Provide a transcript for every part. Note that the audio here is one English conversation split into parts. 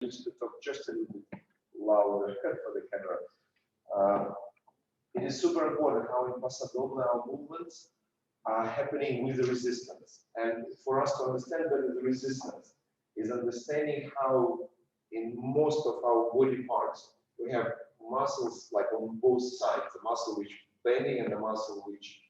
used to talk just a little bit louder for the camera. It is super important how in Paso our movements are happening with the resistance. And for us to understand better the resistance is understanding how in most of our body parts we have muscles like on both sides, the muscle which bending and the muscle which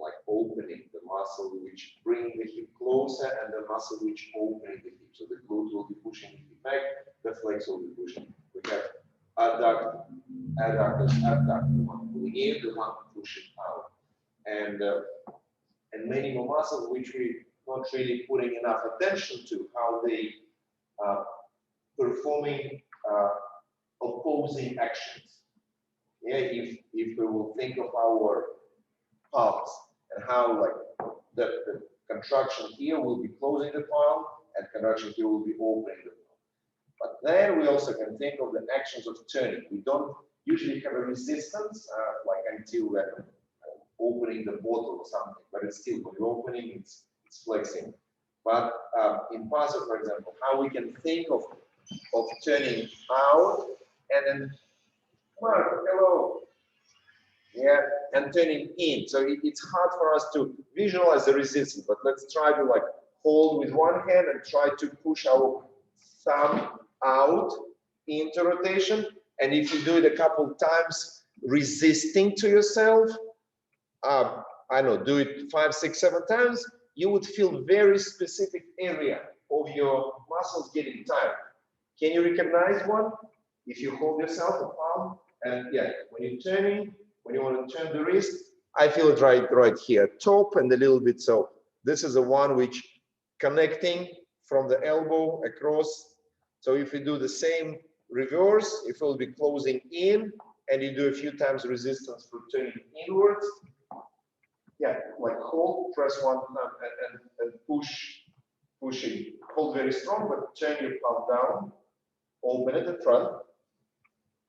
like opening, the muscle which bring the hip closer and the muscle which opening the hip. So the glute will be pushing the hip back, the flex will be pushing. We have adduct, adductors, abduct, the one pulling in, the one pushing out. And many more muscles which we not really putting enough attention to how they performing opposing actions. Yeah, if we will think of our palms and how like the contraction here will be closing the palm and contraction here will be opening the palm. But then we also can think of the actions of turning. We don't usually have a resistance like until we're opening the bottle or something, but it's still when you're opening, it's flexing. But in Paso, for example, how we can think of turning out and then, Mark, hello. Yeah, and turning in. So it's hard for us to visualize the resistance, but let's try to like hold with one hand and try to push our thumb out into rotation. And if you do it a couple times, resisting to yourself, I don't know, do it 5, 6, 7 times, you would feel very specific area of your muscles getting tired. Can you recognize one? If you hold yourself a palm, and yeah, when you're turning, when you want to turn the wrist, I feel it right here, top and a little bit so. This is the one which connecting from the elbow across. So if you do the same reverse, it will be closing in, and you do a few times resistance for turning inwards. Yeah, like hold, press one thumb and pushing. Hold very strong, but turn your palm down, open it in front,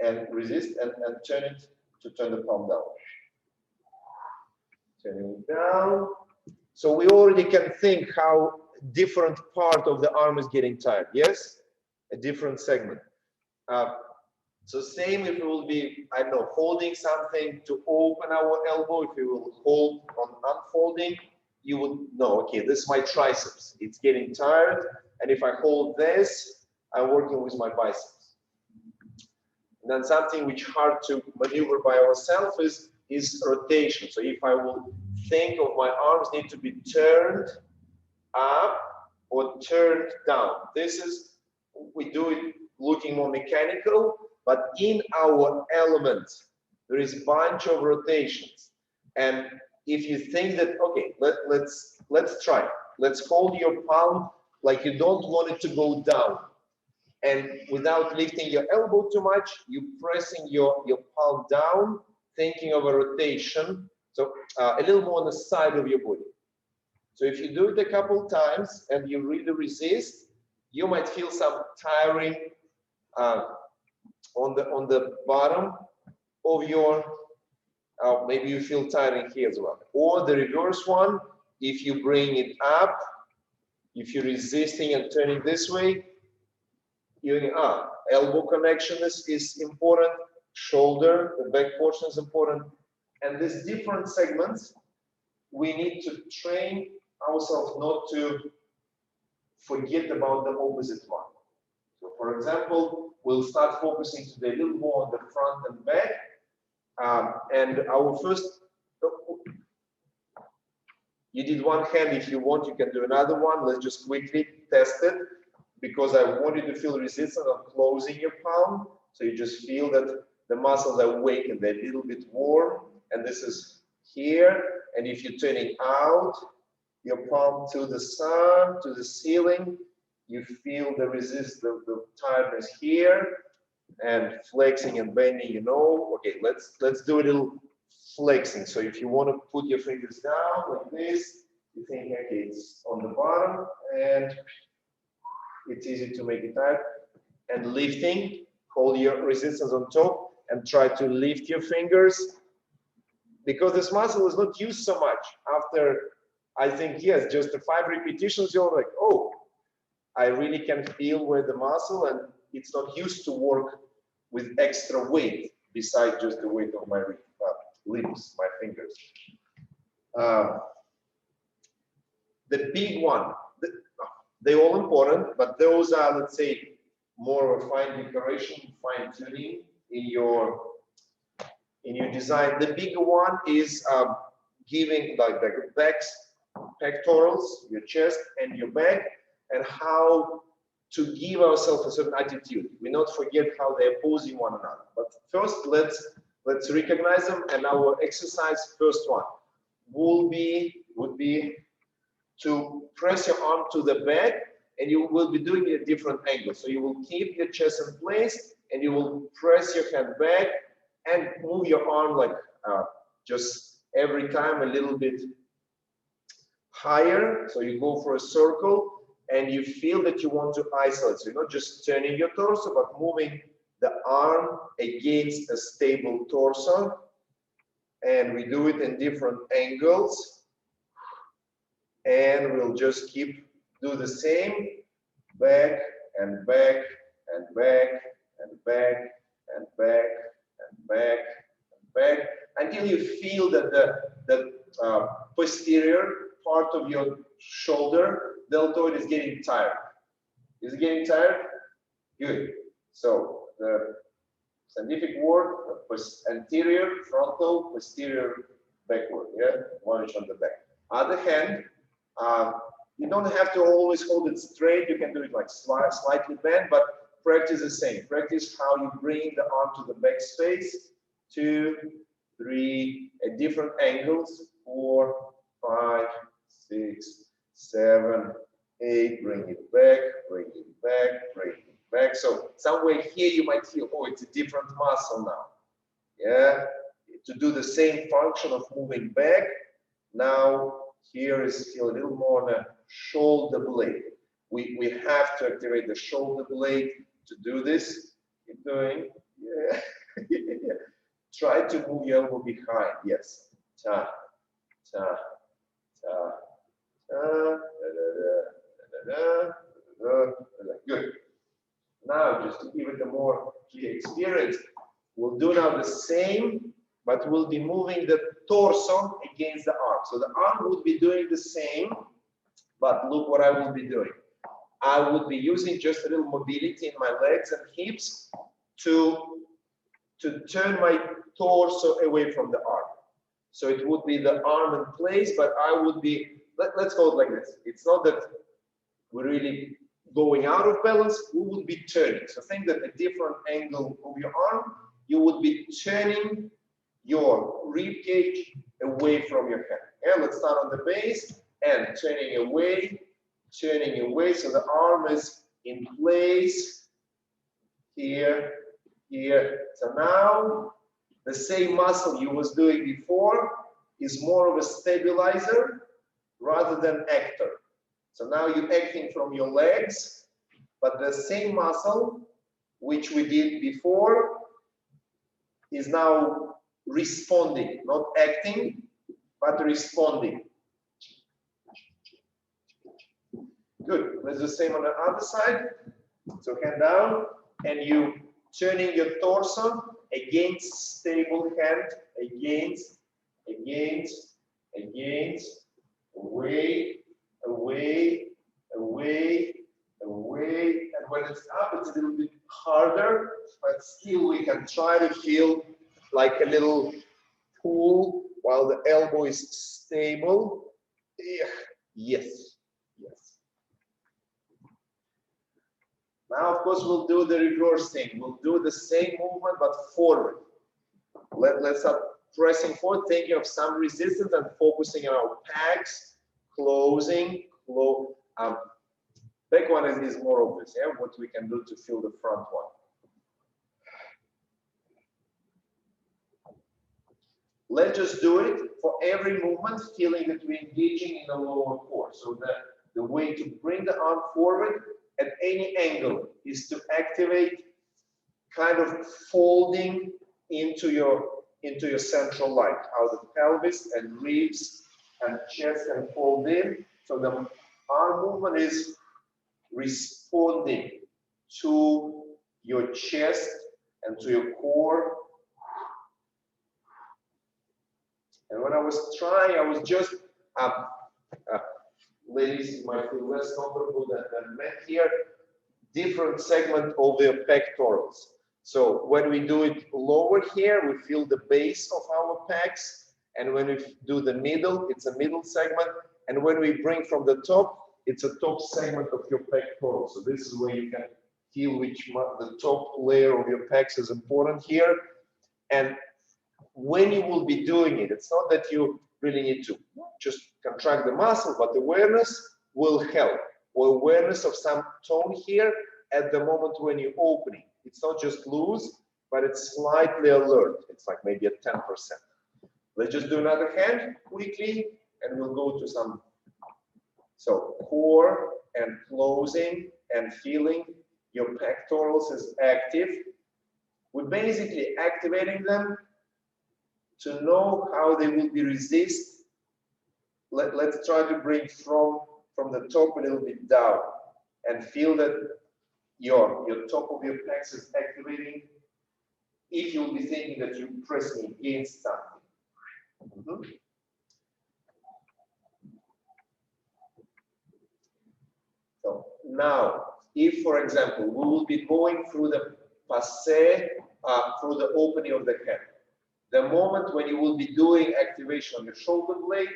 and resist and turn it to turn the palm down. Turning it down. So we already can think how different part of the arm is getting tired. Yes, a different segment. So same if we will be, I don't know, holding something to open our elbow. If you will hold on unfolding, you would know, okay, this is my triceps. It's getting tired. And if I hold this, I'm working with my biceps. And then something which hard to maneuver by ourselves is rotation. So if I will think of my arms need to be turned up or turned down. This is, we do it looking more mechanical, but in our element, there is a bunch of rotations. And if you think that, okay, let's try. Let's hold your palm like you don't want it to go down. And without lifting your elbow too much, you pressing your palm down, thinking of a rotation. So a little more on the side of your body. So if you do it a couple times and you really resist, you might feel some tiring on the bottom of your, maybe you feel tiring here as well. Or the reverse one, if you bring it up, if you're resisting and turning this way, elbow connection is important, shoulder, the back portion is important. And these different segments, we need to train ourselves not to forget about the opposite one. So for example, we'll start focusing today a little more on the front and back. And our first, you did one hand. If you want, you can do another one. Let's just quickly test it, because I want you to feel resistance of closing your palm. So you just feel that the muscles are awake and they're a little bit warm. And this is here. And if you're turning out your palm to the sun, to the ceiling, you feel the resistance, the tiredness here, and flexing and bending, Okay, let's do a little flexing. So if you want to put your fingers down like this, you think, okay, it's on the bottom, and it's easy to make it tight. And lifting, hold your resistance on top, and try to lift your fingers, because this muscle is not used so much. After, I think, yes, just the 5 repetitions, you're like, oh, I really can feel where the muscle, and it's not used to work with extra weight besides just the weight of my limbs, my fingers. The big one, they're all important, but those are, let's say, more of a fine decoration, fine tuning in your design. The bigger one is giving like the backs, pectorals, your chest and your back, and how to give ourselves a certain attitude. We not forget how they're opposing one another. But first, let's recognize them. And our exercise, first one, would be to press your arm to the back, and you will be doing it at different angles. So you will keep your chest in place, and you will press your hand back and move your arm like just every time a little bit higher. So you go for a circle, and you feel that you want to isolate. So you're not just turning your torso, but moving the arm against a stable torso. And we do it in different angles. And we'll just do the same, back and back and back and back and back and back and back, until you feel that the posterior part of your shoulder deltoid is getting tired. Is it getting tired? Good. So the scientific word, anterior, frontal, posterior, backward. Yeah, one inch on the back. Other hand, you don't have to always hold it straight. You can do it like slightly bent, but practice the same. Practice how you bring the arm to the back space. 2, 3, at different angles. 4, 5, 6, 7, 8. Bring it back, bring it back, bring it back. So somewhere here you might feel, oh, it's a different muscle now. Yeah, to do the same function of moving back. Now here is still a little more on the shoulder blade. We have to activate the shoulder blade to do this. Keep doing. Yeah. Try to move your elbow behind. Yes. Ta, ta, ta, ta, da, da, da, da. Good. Now, just to give it a more clear experience, we'll do now the same, but we'll be moving the torso against the arm. So the arm would be doing the same, but look what I will be doing. I would be using just a little mobility in my legs and hips to turn my torso away from the arm. So it would be the arm in place, but I would be, let's go like this. It's not that we're really going out of balance, we would be turning. So think that a different angle of your arm, you would be turning your rib cage away from your head. Yeah, let's start on the base and turning away, so the arm is in place here, here. So now the same muscle you was doing before is more of a stabilizer rather than actor. So now you're acting from your legs, but the same muscle which we did before is now responding, not acting, but responding. Good. Let's do the same on the other side. So hand down, and you turning your torso against stable hand, against, away, away, away, away. And when it's up, it's a little bit harder, but still we can try to feel like a little pull while the elbow is stable. Yes, yes. Now, of course, we'll do the reverse thing. We'll do the same movement, but forward. Let's start pressing forward, thinking of some resistance and focusing on our pecs, closing, back one is more obvious, yeah? What we can do to feel the front one. Let's just do it for every movement, feeling that we're engaging in the lower core. So the way to bring the arm forward at any angle is to activate kind of folding into your central line, how the pelvis and ribs and chest can fold in. So the arm movement is responding to your chest and to your core. And when I was trying, I was just, ladies might feel less comfortable than men here, different segment of the pectorals. So when we do it lower here, we feel the base of our pecs. And when we do the middle, it's a middle segment. And when we bring from the top, it's a top segment of your pectoral. So this is where you can feel the top layer of your pecs is important here. And when you will be doing it, it's not that you really need to just contract the muscle, but awareness will help. Or awareness of some tone here at the moment when you're opening. It's not just loose, but it's slightly alert. It's like maybe at 10%. Let's just do another hand quickly, and we'll go to some. So core and closing and feeling your pectorals is active. We're basically activating them to know how they will be resist. Let's try to bring from the top a little bit down and feel that your top of your pecs is activating if you'll be thinking that you're pressing against something. So now, if for example, we will be going through the passe, through the opening of the hand, the moment when you will be doing activation on your shoulder blade,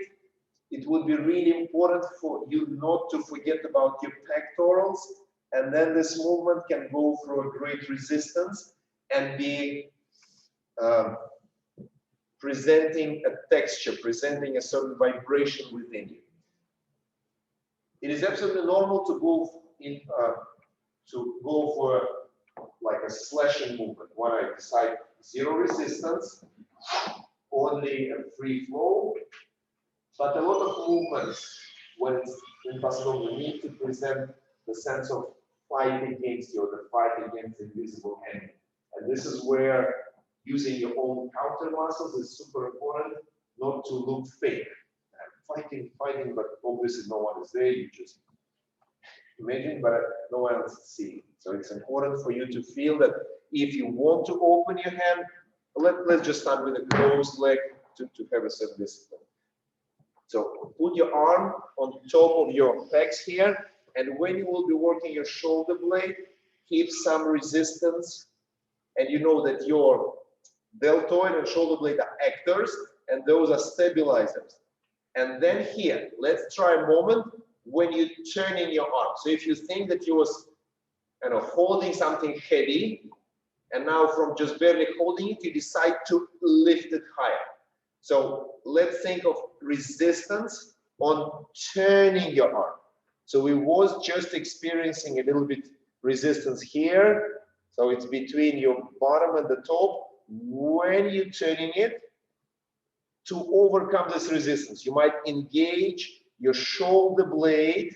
it would be really important for you not to forget about your pectorals, and then this movement can go through a great resistance and be presenting a texture, presenting a certain vibration within you. It is absolutely normal to go for like a slashing movement when I decide zero resistance, only a free flow. But a lot of movements, when it's in Paso, we need to present the sense of fight against you, or the fight against the invisible enemy. And this is where using your own counter muscles is super important, not to look fake. Fighting, but obviously no one is there. You just imagine, but no one else is seeing. So it's important for you to feel that if you want to open your hand, let's just start with a closed leg to have a certain discipline. So put your arm on top of your pecs here, and when you will be working your shoulder blade, keep some resistance, and you know that your deltoid and shoulder blade are actors, and those are stabilizers. And then here, let's try a moment when you turn in your arm. So if you think that you was holding something heavy, and now from just barely holding it, you decide to lift it higher. So let's think of resistance on turning your arm. So we was just experiencing a little bit resistance here. So it's between your bottom and the top. When you're turning it, to overcome this resistance, you might engage your shoulder blade,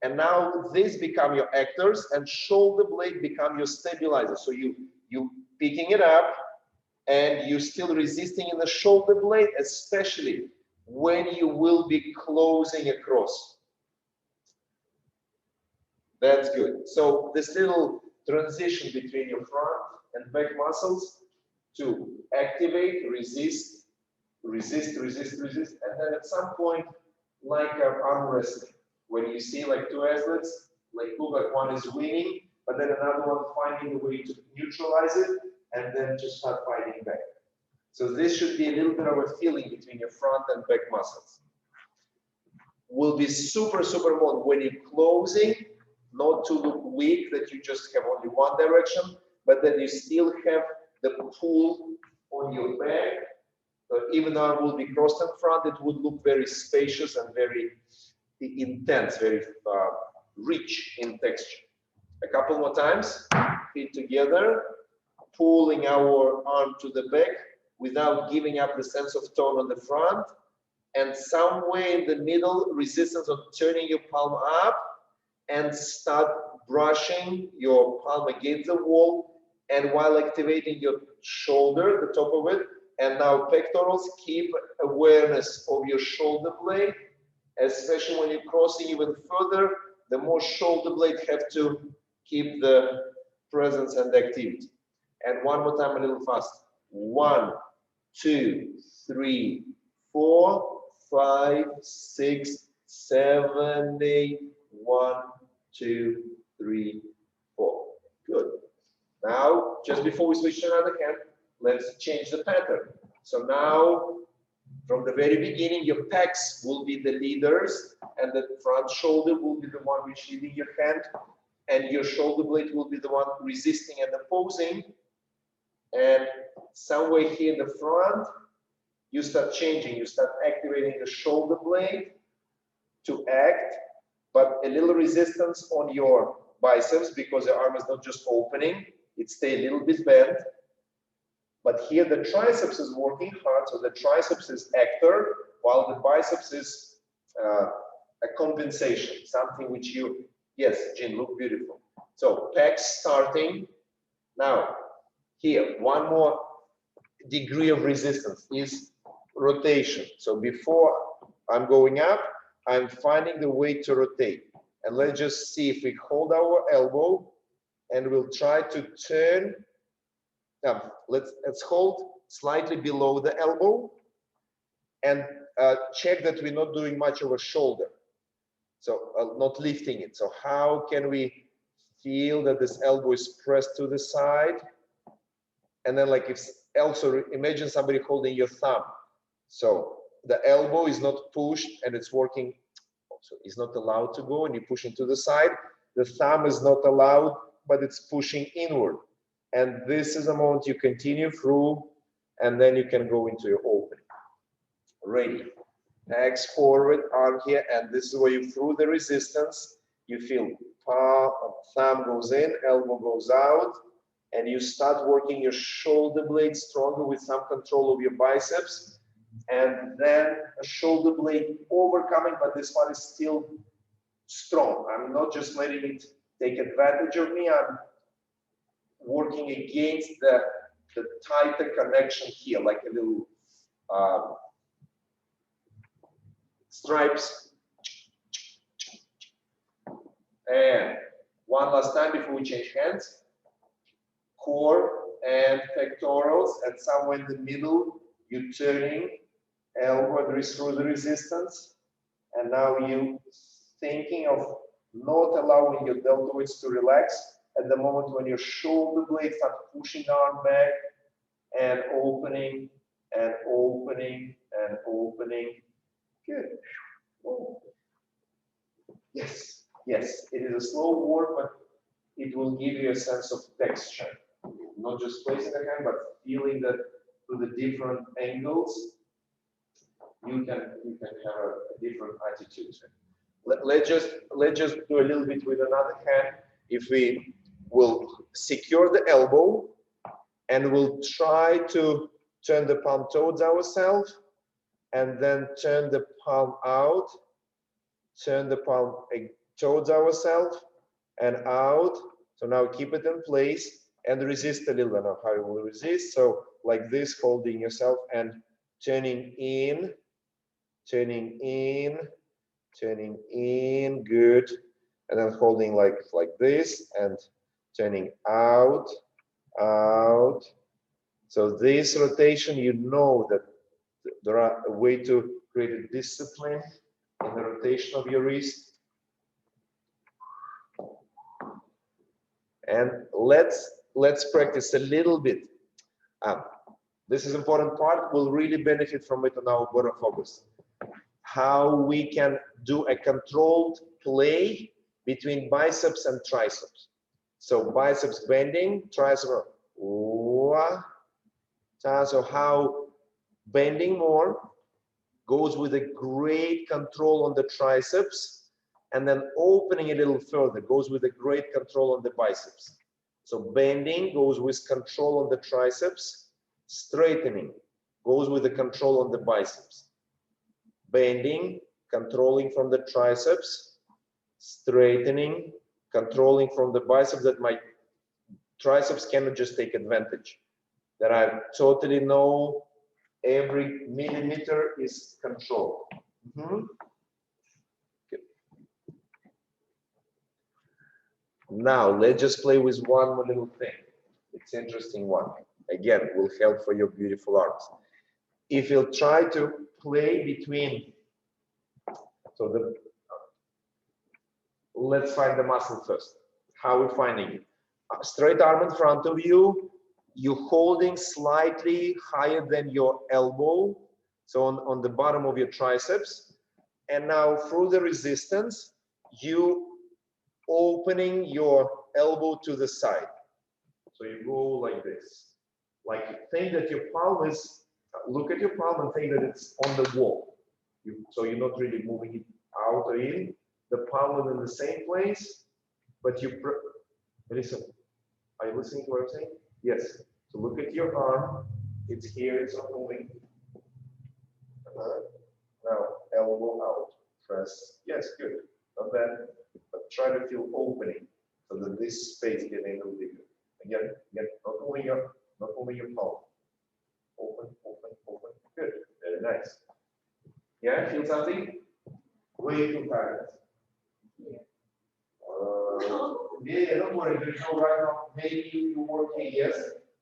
and now this become your actors, and shoulder blade become your stabilizer. So you picking it up, and you're still resisting in the shoulder blade, especially when you will be closing across. That's good. So this little transition between your front and back muscles to activate, resist, and then at some point, like arm wrestling, when you see like two athletes, like look like one is winning, but then another one finding a way to neutralize it, and then just start fighting back. So this should be a little bit of a feeling between your front and back muscles. Will be super important when you're closing, not to look weak, that you just have only one direction, but that you still have the pull on your back. Even though it will be crossed in front, it would look very spacious and very intense, very rich in texture. A couple more times, feet together, pulling our arm to the back without giving up the sense of tone on the front, and somewhere in the middle, resistance on turning your palm up and start brushing your palm against the wall, and while activating your shoulder, the top of it, and now pectorals, keep awareness of your shoulder blade, especially when you're crossing even further, the more shoulder blade have to keep the presence and activity. And one more time, a little fast. 1, 2, 3, 4, 5, 6, 7, 8. 1, 2, 3, 4. Good. Now, just before we switch to another hand, let's change the pattern. So now, from the very beginning, your pecs will be the leaders, and the front shoulder will be the one which leading your hand, and your shoulder blade will be the one resisting and opposing. And somewhere here in the front, you start changing, you start activating the shoulder blade to act, but a little resistance on your biceps because your arm is not just opening, it stays a little bit bent. But here the triceps is working hard, so the triceps is actor, while the biceps is a compensation, something which you, yes, Jin, look beautiful. So pecs starting. Now, here, one more degree of resistance is rotation. So before I'm going up, I'm finding the way to rotate. And let's just see if we hold our elbow and we'll try to turn. Let's hold slightly below the elbow and check that we're not doing much of a shoulder. So not lifting it. So how can we feel that this elbow is pressed to the side? And then like if also imagine somebody holding your thumb. So the elbow is not pushed and it's working. So it's not allowed to go and you push into the side. The thumb is not allowed, but it's pushing inward. And this is the moment you continue through, and then you can go into your opening. Ready. Next, forward, arm here, and this is where you through the resistance. You feel palm, thumb goes in, elbow goes out, and you start working your shoulder blade stronger with some control of your biceps. And then a shoulder blade overcoming, but this one is still strong. I'm not just letting it take advantage of me. I'm working against the tighter connection here, like a little stripes. And one last time before we change hands. Core and pectorals, and somewhere in the middle, you're turning elbow through the resistance. And now you thinking of not allowing your deltoids to relax at the moment when your shoulder blade starts pushing arm back and opening and opening and opening. Good. Oh. Yes, yes, it is a slow work, but it will give you a sense of texture. Not just placing the hand, but feeling that through the different angles, you can have a different attitude. Let's just do a little bit with another hand. If we will secure the elbow and we'll try to turn the palm towards ourselves and then turn the palm out, turn the palm towards ourselves and out. So now keep it in place and resist a little. I know how you will resist. So like this, holding yourself and turning in, turning in, turning in, good. And then holding like this and turning out, out. So this rotation, you know that there are a way to create a discipline in the rotation of your wrist. And let's practice a little bit. This is important part. We'll really benefit from it on our Voronovich. How we can do a controlled play between biceps and triceps. So biceps bending, triceps. So how bending more goes with a great control on the triceps, and then opening a little further goes with a great control on the biceps. So bending goes with control on the triceps, straightening goes with the control on the biceps. Bending, controlling from the triceps, straightening, controlling from the biceps, that my triceps cannot just take advantage. That I totally know every millimeter is controlled. Okay. Now, let's just play with one more little thing. It's an interesting one. Again, will help for your beautiful arms. If you'll try to play between, let's find the muscle first. How are we finding it? Straight arm in front of you, you're holding slightly higher than your elbow, so on the bottom of your triceps. And now through the resistance, you opening your elbow to the side. So you go like this. Like think that your palm is, look at your palm and think that it's on the wall. So you're not really moving it out or in. The palm is in the same place, but you, listen, are you listening to what I'm saying? Yes. So look at your arm. It's here, it's not moving. Now, elbow out. Press. Yes, good. Not bad. But try to feel opening so that this space gets a little bigger. Again, not moving your palm. Open, open, open. Good. Very nice. Yeah, feel something? Way too tired. Yeah, don't worry. There's no right now. Maybe you're working, yes.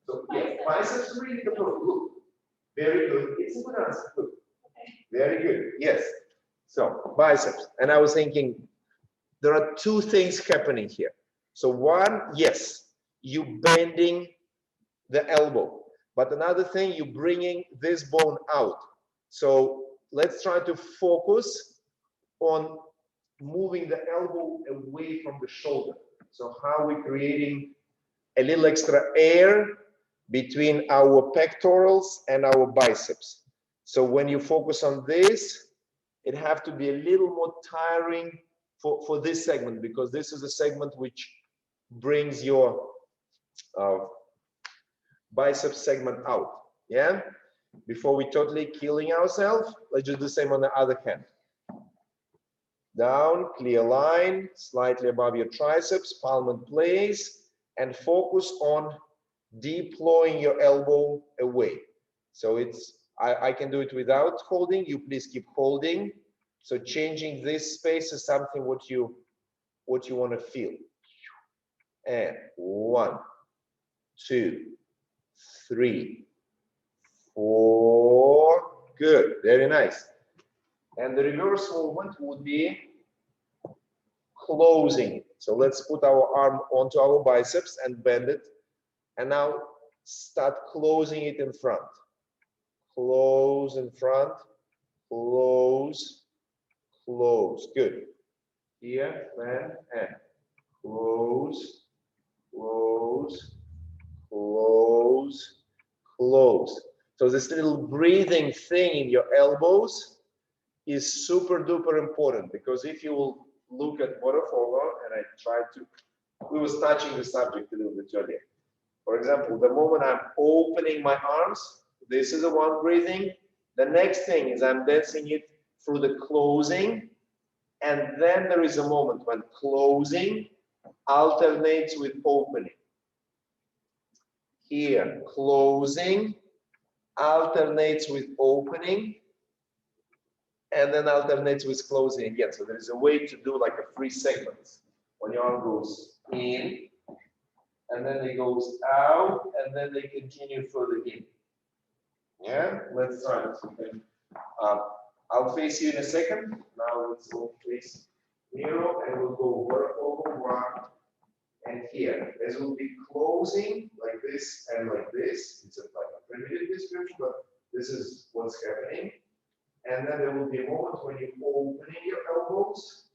So, yeah, biceps really good. Look. Very good. It's a good answer. Good. Very good. Yes. So, biceps. And I was thinking, there are two things happening here. So, one, yes, you bending the elbow. But another thing, you bringing this bone out. So, let's try to focus on moving the elbow away from the shoulder. So how we're creating a little extra air between our pectorals and our biceps. So when you focus on this, it have to be a little more tiring for this segment, because this is a segment which brings your bicep segment out. Yeah. Before we totally killing ourselves, let's do the same on the other hand. Down, clear line, slightly above your triceps, palm in place, and focus on deploying your elbow away. So it's, I can do it without holding, you please keep holding. So changing this space is something what you want to feel. And 1, 2, 3, 4, good, very nice. And the reverse movement would be closing. So let's put our arm onto our biceps and bend it. And now start closing it in front. Close in front, close, close. Good. Here, bend, and close, close, close, close. So this little breathing thing in your elbows is super duper important, because if you will look at Voronovich, and I tried to, we was touching the subject a little bit earlier. For example, the moment I'm opening my arms, this is the one breathing. The next thing is I'm dancing it through the closing, and then there is a moment when closing alternates with opening. Here, closing alternates with opening, and then alternates with closing again. So there is a way to do like a 3 segments. When your arm goes in, and then it goes out, and then they continue further in. Yeah, let's try this again. I'll face you in a second. Now let's go face Miro, and we'll go over 1 and here. As we'll be closing like this and like this. It's like a primitive description, but this is what's happening. And then there will be a moment when you're opening your elbows.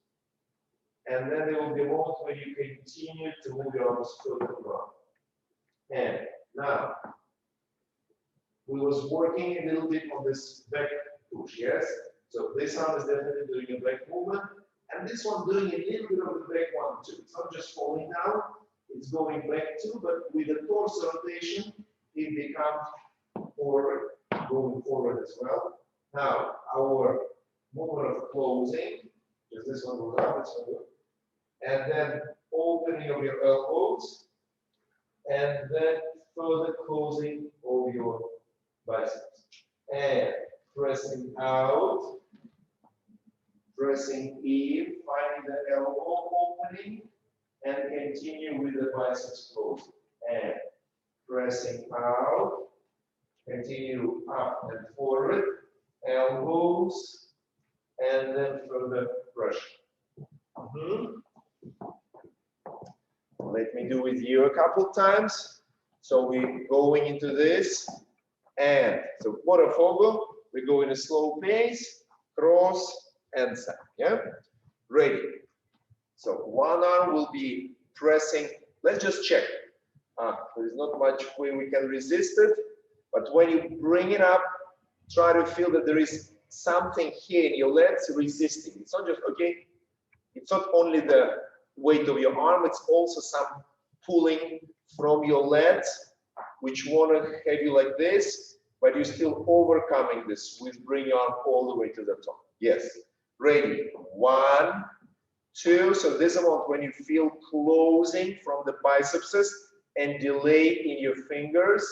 And then there will be a moment when you continue to move your arms further around. And now, we was working a little bit on this back push, yes? So this arm is definitely doing a back movement. And this one doing a little bit of the back one too. It's not just falling down, it's going back too, but with the torso rotation, it becomes forward, going forward as well. Now, our movement of closing, because this one goes up, this one goes, and then opening of your elbows, and then further closing of your biceps. And pressing out, pressing in, finding the elbow opening, and continue with the biceps closed. And pressing out, continue up and forward, elbows, and then further pressure. Let me do with you a couple times. So we're going into this, and so Voronovich, we go in a slow pace, cross and side. Yeah, ready. So one arm will be pressing. Let's just check. There is not much way we can resist it, but when you bring it up, try to feel that there is something here in your legs resisting. It's not just, okay, it's not only the weight of your arm, it's also some pulling from your legs, which want to have you like this, but you're still overcoming this with bring your arm all the way to the top. Yes, ready, 1, 2. So this amount when you feel closing from the biceps and delay in your fingers.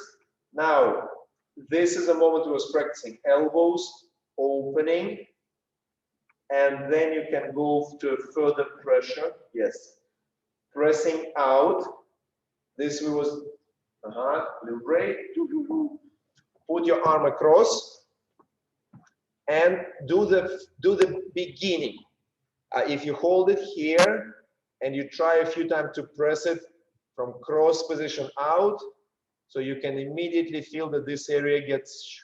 Now, this is a moment I was practicing elbows, opening, and then you can go to further pressure. Yes, pressing out. This was little break. Put your arm across and do the beginning. If you hold it here and you try a few times to press it from cross position out, so you can immediately feel that this area gets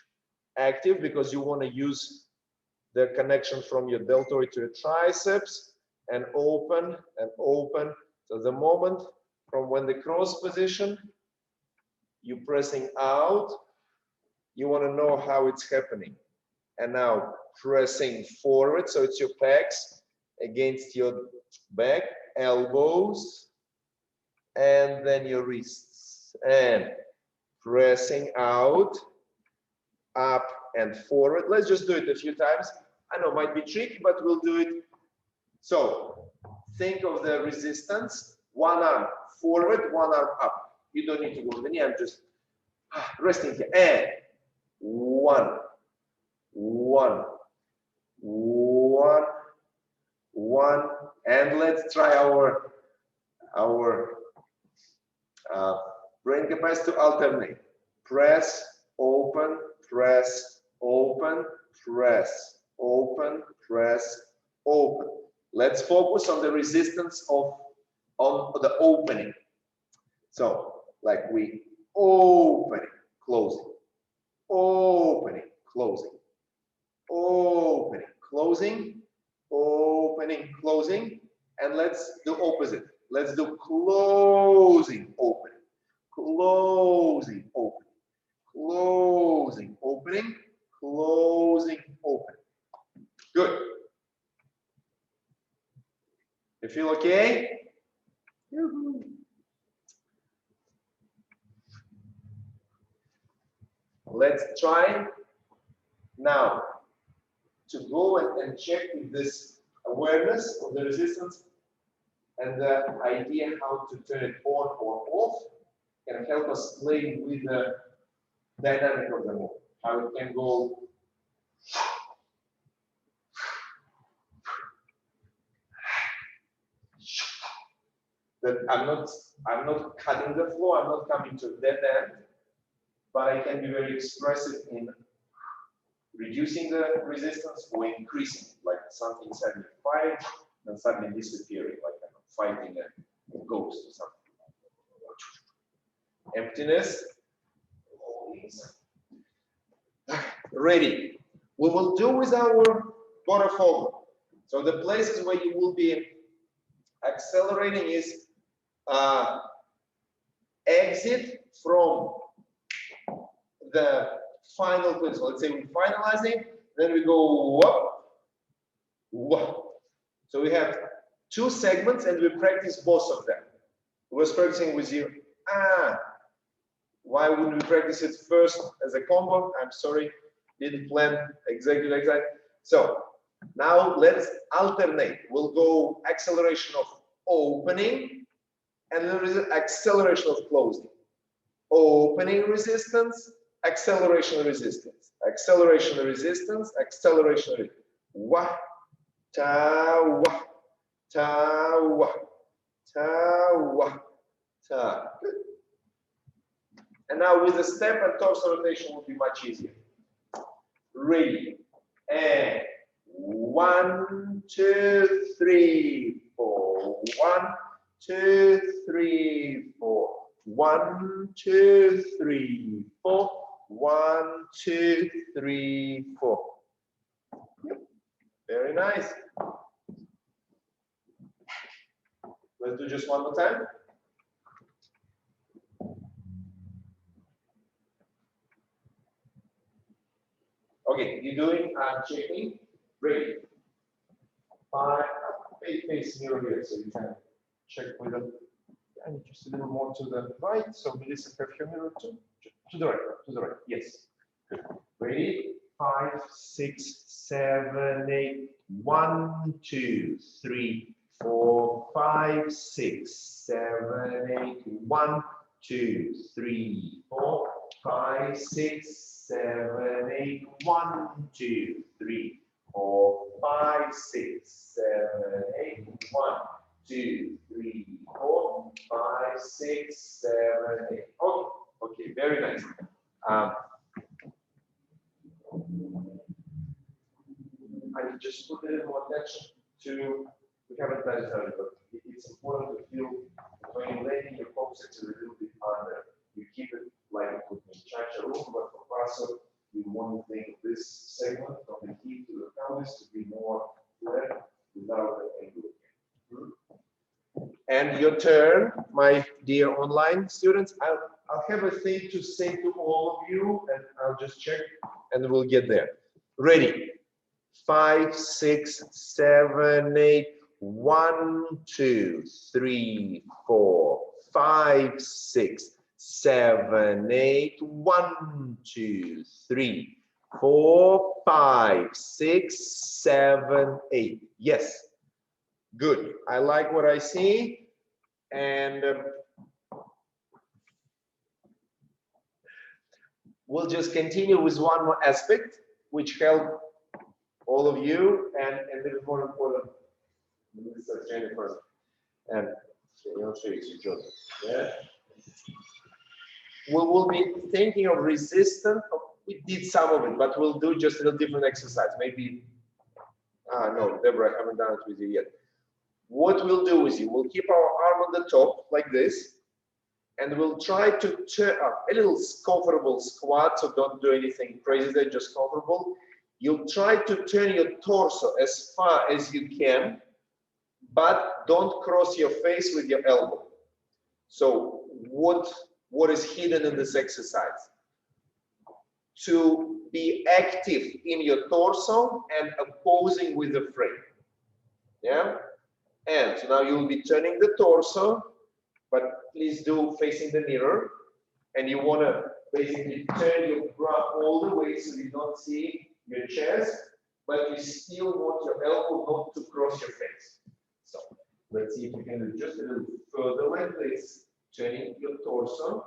active because you want to use the connection from your deltoid to your triceps, and open and open. So the moment from when the cross position, you're pressing out, you want to know how it's happening. And now pressing forward, so it's your pecs against your back, elbows, and then your wrists. And pressing out, up and forward. Let's just do it a few times. I know it might be tricky, but we'll do it. So think of the resistance. One arm forward, one arm up. You don't need to go to the knee. I'm just resting here. And 1, 1, 1, 1. And let's try our brain capacity to alternate. Press, open, press, open, press, open, press, open. Let's focus on the resistance on the opening. So, like we opening, closing, opening, closing, opening, closing, opening, closing, and let's do opposite. Let's do closing, opening, closing, opening, closing, opening, closing, opening. Good. You feel okay? Let's try now to go and check with this awareness of the resistance and the idea how to turn it on or off can help us play with the dynamic of the move. How it can go that I'm not cutting the flow, I'm not coming to a dead end, but I can be very expressive in reducing the resistance or increasing, like something suddenly firing and suddenly disappearing, like I'm fighting a ghost or something. Emptiness. Ready. We will do with our Voronovich. So the places where you will be accelerating is exit from the final place. So let's say we're finalizing, then we go up, up. So we have 2 segments and we practice both of them. We was practicing with you. Why wouldn't we practice it first as a combo? I'm sorry, didn't plan exactly like that. So now let's alternate. We'll go acceleration of opening and then acceleration of closing. Opening resistance, acceleration resistance, acceleration resistance, acceleration resistance. Wah, ta, wah, ta, wah, ta, ta. Good. And now with the step and torso rotation will be much easier. Ready. And 1, 2, 3, 4. 1, 2, 3, 4. 1, 2, 3, 4. 1, 2, 3, 4. Yep. Very nice. Let's do just one more time. Okay, you're doing checking. Ready. Face mirror here, so you can check with them. And just a little more to the right. So Melissa, have your mirror too. To the right. To the right. Yes. Good. Ready. 5, 6, 7, 8. 1, 2, 3, 4, 5, 6, 7, 8. 1, 2, 3, 4, 5, 6, 7, 8. 1, 2, 3, 4, 5, 6, 7, 8. 1, 2, 3, 4, 5, 6, 7, 8. Oh, okay, very nice. I just put a little more attention to, we haven't done it earlier, but it's important to feel when you're letting your coccyx a little bit under. You keep it like it would be chacha room, but for Paso, you want to think this segment from the hip to the pelvis to be more flat without the angle. And your turn, my dear online students. I'll have a thing to say to all of you, and I'll just check, and we'll get there. Ready? 5, 6, 7, 8. 1, 2, 3, 4, 5, 6, 7, 8. 1, 2, 3, 4, 5, 6, 7, 8. Yes. Good. I like what I see. And we'll just continue with one more aspect, which helped all of you, and a little more important, Mr. Jennifer, and I'll show you Joseph. Yeah. We will be thinking of resistance. We did some of it, but we'll do just a little different exercise. Maybe, no, Deborah, I haven't done it with you yet. What we'll do is we'll keep our arm on the top like this, and we'll try to turn up a little comfortable squat, so don't do anything crazy there, just comfortable. You'll try to turn your torso as far as you can, but don't cross your face with your elbow. So what is hidden in this exercise? To be active in your torso and opposing with the frame. Yeah? And so now you'll be turning the torso, but please do facing the mirror. And you want to basically turn your bra all the way so you don't see your chest, but you still want your elbow not to cross your face. So let's see if we can do just a little further like this, turning your torso,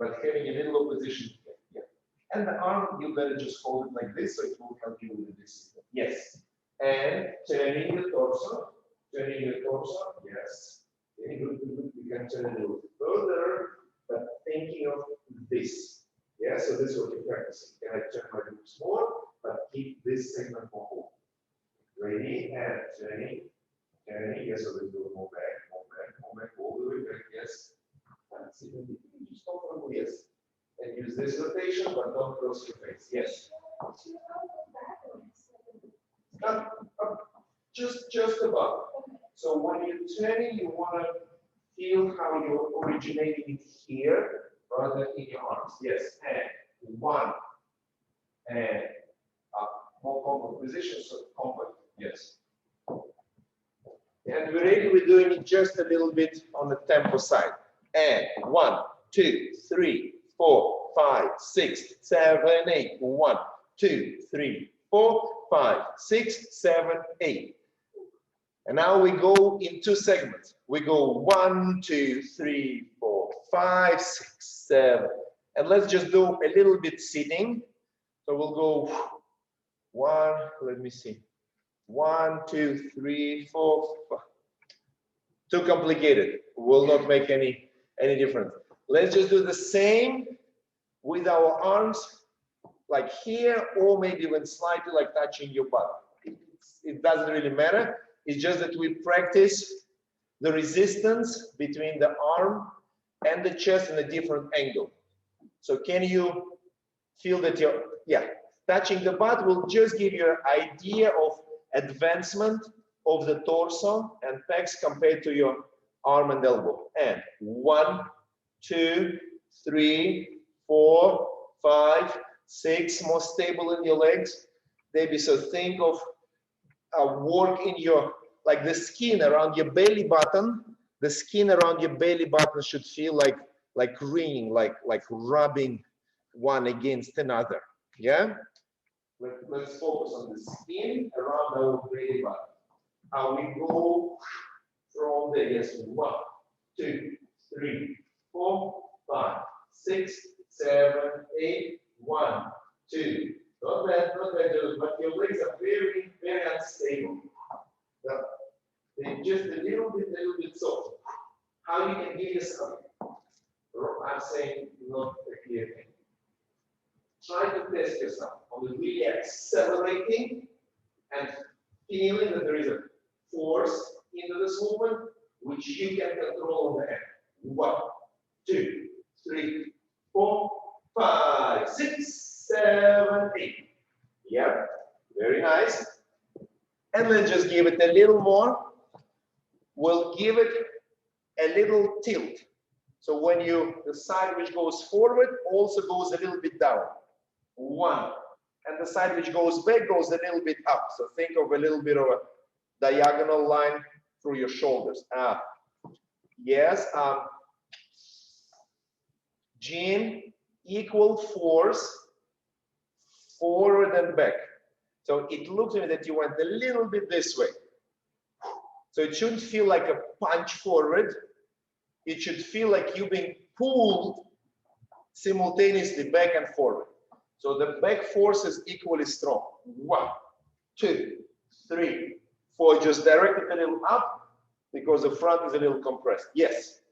but having a little opposition here. Yeah. And the arm, you better just hold it like this, so it will help you with this. Yes. And turning the torso. Turning your torso, yes. Very good, good. You can turn it a little further, but thinking of this. Yeah, so this is what you're practicing. Can I turn my hips more, but keep this segment more open. Ready, and turning, turning. Yes, so let's do more back, all the way back, yes. And see, just comfortable, yes. And use this rotation, but don't close your face, yes. Up. Just above. So when you're turning, you want to feel how you're originating here rather than in your arms. Yes, and 1, and up. More comfort position, so comfort. Yes. And we're doing it just a little bit on the tempo side. And 1, 2, 3, 4, 5, 6, 7, 8. 1, 2, 3, 4, 5, 6, 7, 8. And now we go in 2 segments. We go 1, 2, 3, 4, 5, 6, 7. And let's just do a little bit sitting. So we'll go 1, let me see. 1, 2, 3, 4, 5. Too complicated. will not make any difference. Let's just do the same with our arms, like here, or maybe even slightly like touching your butt. It doesn't really matter. It's just that we practice the resistance between the arm and the chest in a different angle. So can you feel that you're, yeah, touching the butt will just give you an idea of advancement of the torso and pecs compared to your arm and elbow. And 1, 2, 3, 4, 5, 6, more stable in your legs. Maybe so think of work in your, like the skin around your belly button. The skin around your belly button should feel like ringing, like rubbing one against another. Yeah. Let's focus on the skin around our belly button. How we go from there. Yes. 1, 2, 3, 4, 5, 6, 7, 8. 1, 2. Not bad, but your legs are very, very unstable. They're just a little bit soft. How you can give yourself, I'm saying not a clear thing. Try to test yourself on the really accelerating and feeling that there is a force into this movement which you can control on the end. 1, 2, 3, 4, 5, 6, 7, 8. Yeah, very nice. And let's just give it a little more. We'll give it a little tilt. So when the side which goes forward also goes a little bit down. 1. And the side which goes back goes a little bit up. So think of a little bit of a diagonal line through your shoulders. Yes. Jean, equal force forward and back. So it looks to me that you went a little bit this way. So it shouldn't feel like a punch forward. It should feel like you're being pulled simultaneously back and forward. So the back force is equally strong. 1, 2, 3, 4. Just direct it a little up because the front is a little compressed. Yes.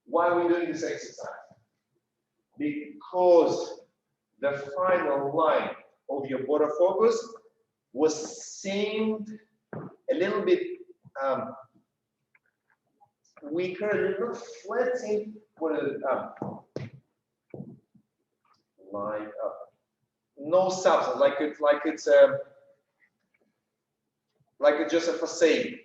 Why are we doing this exercise? Because the final line of your border focus seemed a little bit weaker, a little flat. Line up. No substance, like it's just a facade.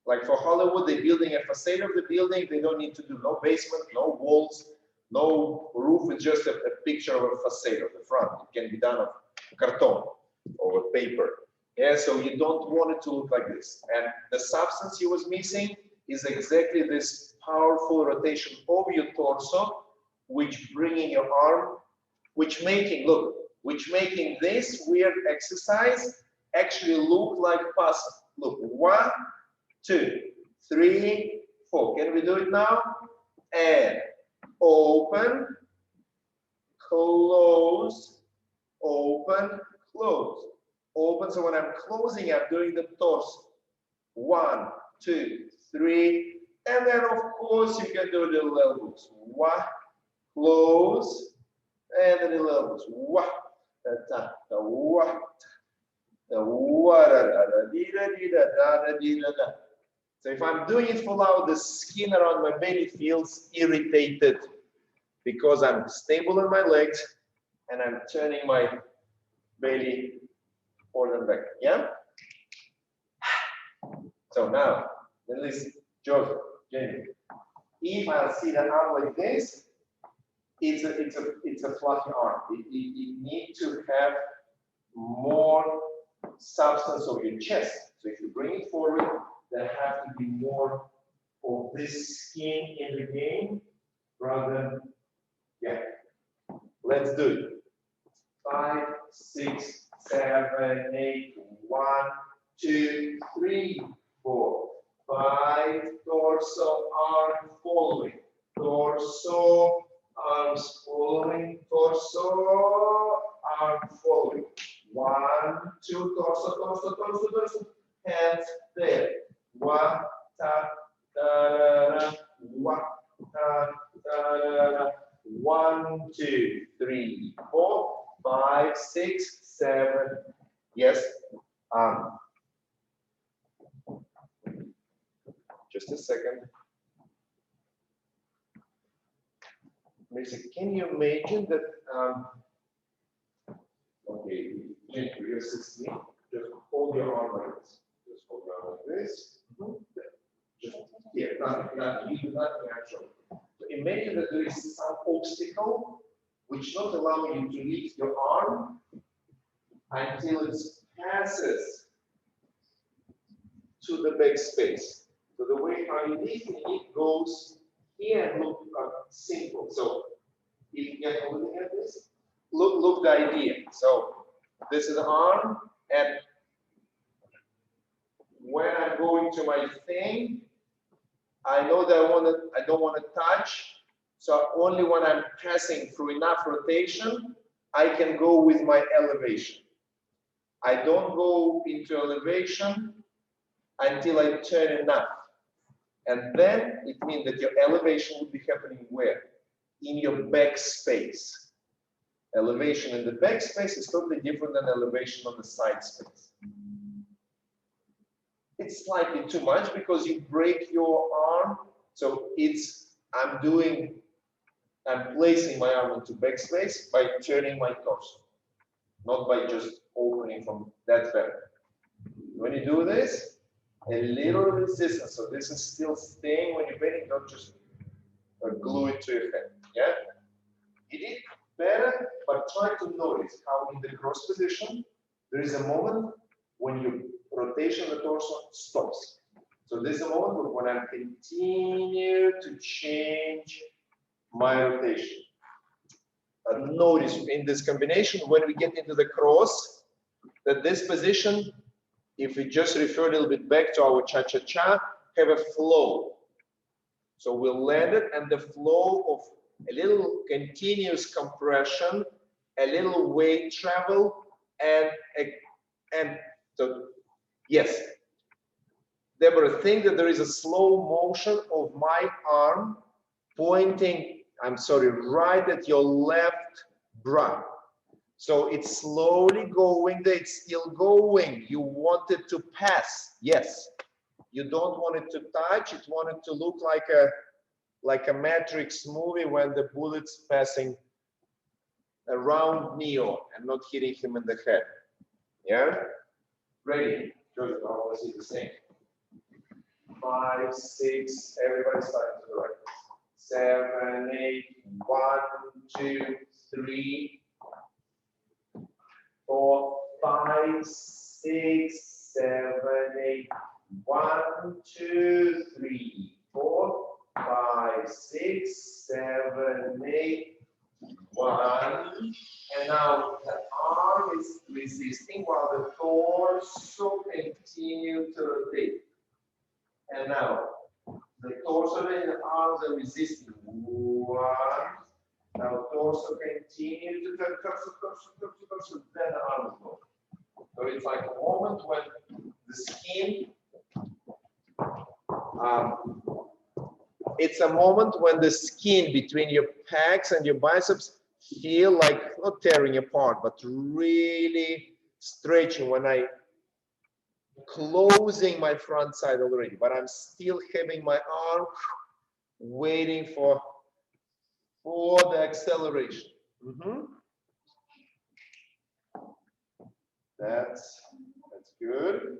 Like for Hollywood, they're building a facade of the building. They don't need to do no basement, no walls, no roof. It's just a picture of a facade of the front. It can be done of carton or paper. Yeah, so you don't want it to look like this. And the substance you was missing is exactly this powerful rotation of your torso, which bringing your arm, which making this weird exercise actually look like Paso. Look, 1, 2, 3, 4. Can we do it now? And open, close, open, close. Open, so when I'm closing, I'm doing the torso. 1, 2, 3, and then of course you can do little elbows. 1, close, and the little elbows. 1, so if I'm doing it for now, the skin around my belly feels irritated because I'm stable in my legs and I'm turning my belly forward and back. Yeah? So now, at least, Joseph, Jamie, if I see the arm like this, it's a fluffy arm. It needs to have more substance of your chest. So if you bring it forward, there has to be more of this skin in the game rather than, yeah. Let's do it. 5, 6, 7, 8, 1, 2, 3, 4, 5. Torso, arm following. Torso, arms following. Torso, arm following. 1, 2, torso. Hands there. 1, tap, da, da, da, 1, 2, 3, 4, 5, 6, 7. Yes. Just a second. Can you imagine that? Okay, you're 16. Just hold your arm like this. Just hold your arm like this. Just here, nothing. You do nothing actually. So imagine that there is some obstacle which not allowing you to lift your arm until it passes to the back space. So the way how you lift it goes here and look simple. So if you get looking at this, look the idea. So this is the arm, and when I'm going to my thing, I know that I don't want to touch. So only when I'm passing through enough rotation, I can go with my elevation. I don't go into elevation until I turn enough. And then it means that your elevation will be happening where? In your back space. Elevation in the back space is totally different than elevation on the side space. It's slightly too much because you break your arm. So I'm placing my arm into back space by turning my torso, not by just opening from that back. When you do this, a little resistance. So this is still staying when you're bending, don't just glue it to your head. Yeah? You did better, but try to notice how in the cross position, there is a moment when your rotation of the torso stops. So this is a moment when I continue to change my rotation. Notice in this combination, when we get into the cross, that this position, if we just refer a little bit back to our cha-cha-cha, have a flow. So we'll land it, and the flow of a little continuous compression, a little weight travel, and so yes, Deborah, think that there is a slow motion of my arm pointing, right at your left bra. So it's slowly going there, it's still going. You want it to pass, yes. You don't want it to touch, you want it to look like a Matrix movie when the bullet's passing around Neo and not hitting him in the head. Yeah? Ready? George, I want to see the same. 5, 6, everybody starting to the right. 7, 8, 1, 2, 3, 4, 5, 6, 7, 8, 1, 2, 3, 4, 5, 6, 7, 8, 1. And now the arm is resisting while the torso continues to rotate. And now the torso and the arms are resisting. 1. Now torso continues to turn, torso, then the arms go. So it's like a moment when the skin, it's a moment when the skin between your pecs and your biceps feel like not tearing apart, but really stretching when I closing my front side already, but I'm still having my arm waiting for the acceleration. That's good.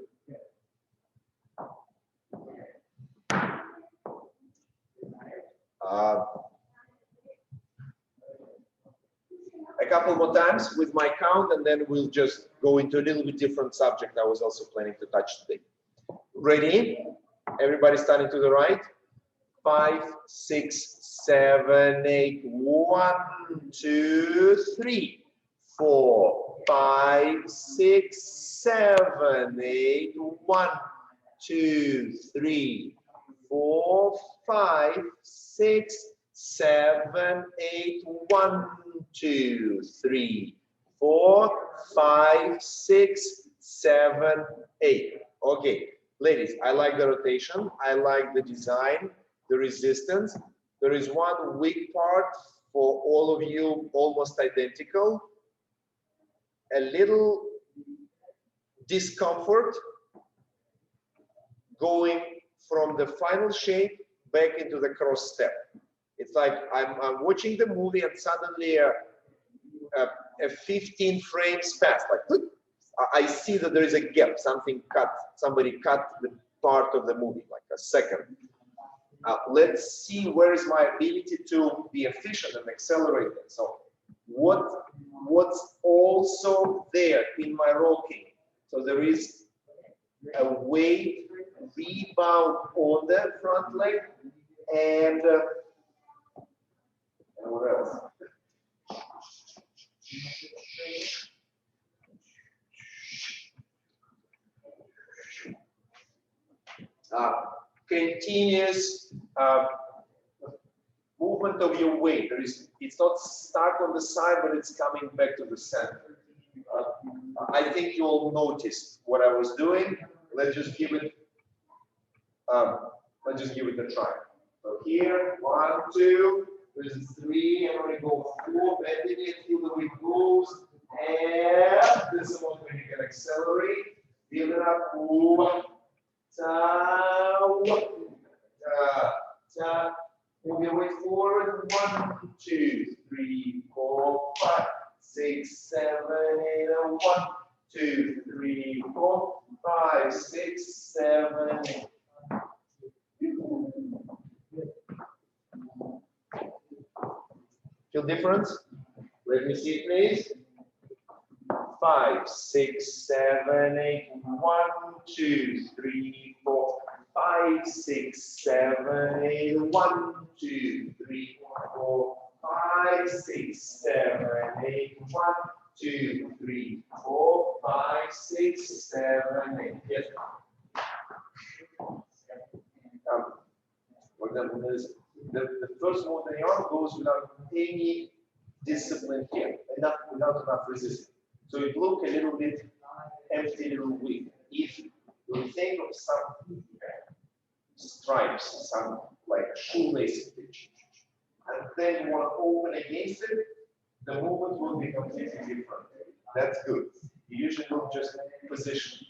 A couple more times with my count, and then we'll just go into a little bit different subject I was also planning to touch today. Ready? Everybody standing to the right. 5, 6, 7, 8. 1, 2, 3, 4, 5, 6, 7, 8. 1, 2, 3, 4, 5, 6, 7, 8. 1, 2, 3, 4, 5, 6, 7, 8. Okay, ladies, I like the rotation. I like the design, the resistance. There is one weak part for all of you, almost identical. A little discomfort going from the final shape back into the cross step. It's like I'm watching the movie and suddenly a 15 frames pass, like I see that there is a gap, somebody cut the part of the movie, like a second. Let's see where is my ability to be efficient and accelerate it. So what's also there in my rocking? So there is a weight rebound on the front leg and what else? Continuous movement of your weight. It's not stuck on the side, but it's coming back to the center. I think you all noticed what I was doing. Let's just give it a try. So here, 1, 2, there's 3, I'm gonna go 4, bending it, feel the weight moves, and this is one where you can accelerate, build it up, move, move your weight forward, 1, 2, 3, 4, 5, 6, 7, 8, 1, 2, 3, 4, 5, 6, 7, 8. Feel difference? Let me see, please. 5, 6, 7, 8. 1, 2, 3, 4, 5, 6, 7, 8. 1, 2, 3, 4, 5, 6, 7, 8. 1, 2, 3, 4, 5, 6, 7, 8. Yes. For example, the first move in the arm goes without any discipline here, without enough resistance. So it looks a little bit empty, a little weak. If you think of some stripes, some like shoelace stitch, and then you want to open against it, the movement will be completely different. That's good. You usually don't just position.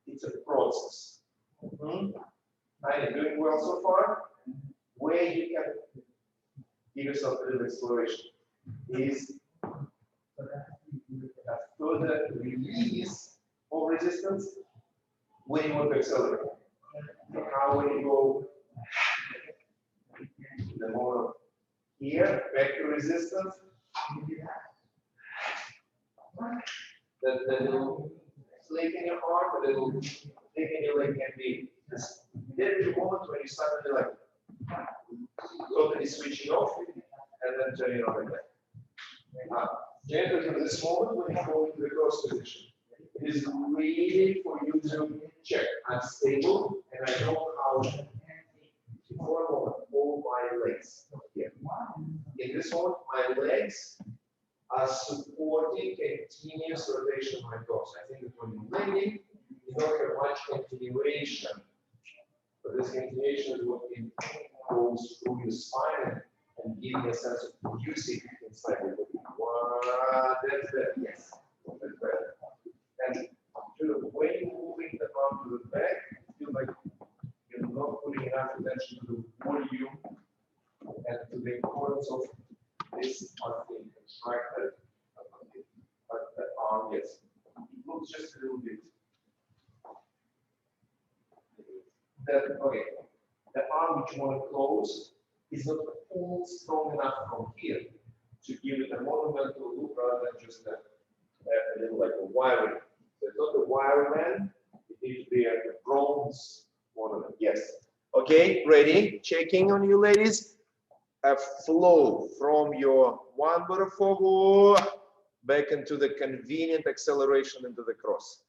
It's a process. Are you doing well so far? Where you can give yourself a little exploration is a further release of resistance when you want to accelerate. So how when you go the more here, back to resistance, the little flick in your arm, the little flick in your leg can be this. There's a moment when you suddenly like totally switching off and then turning on again. Generally, this moment when you go into the cross position, it is really for you to check. I'm stable and I know how to, for a moment, hold my legs here. In this moment, my legs are supporting continuous rotation of my torso. I think that when you're landing, you don't have much continuation. But this continuation is what goes through your spine and gives you a sense of producing inside your body. That's better. Yes, that's better. And when you're moving the arm to the back, you feel like you're not putting enough attention to the volume and to the importance of this part being contracted. But the arm, yes, it looks just a little bit. Okay, the arm which you want to close is not all strong enough from here to give it a monumental look rather than just a little like a wiring. So it's not a wire man, it needs to be a bronze monument. Yes. Okay, ready? Checking on you, ladies. A flow from your one Voronovich back into the convenient acceleration into the cross.